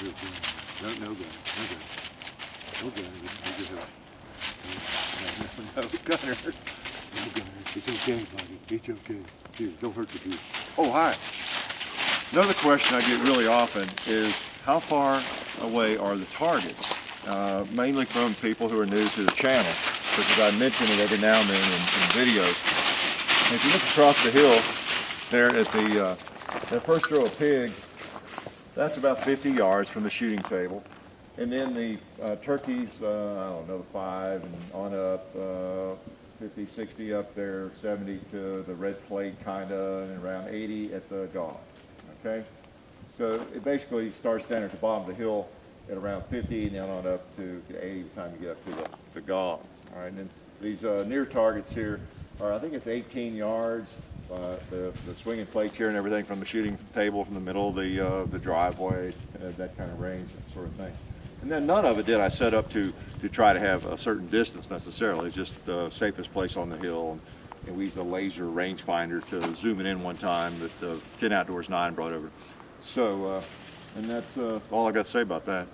No, no gun. No gun. No gun. No, gunner. No gunner. It's okay, buddy. It's okay. Here, don't hurt the dude. Oh, hi. Another question I get really often is how far away are the targets? Mainly from people who are new to the channel, because I mention it every now and then in videos. And if you look across the hill there at that first row of pigs, that's about 50 yards from the shooting table. And then the turkeys, I don't know, 5 and on up, 50, 60 up there, 70 to the red plate kind of, and around 80 at the gall. Okay? So it basically starts down at the bottom of the hill at around 50 and then on up to 80 by the time you get up to the gall. All right, and then these near targets here are, I think it's 18 yards. The swinging plates here and everything from the shooting table, from the middle of the driveway, that kind of range, that sort of thing. And then none of it did I set up to try to have a certain distance necessarily, just the safest place on the hill. And we used a laser rangefinder to zoom it in one time that the 10 Outdoors 9 brought over. So, and that's all I got to say about that.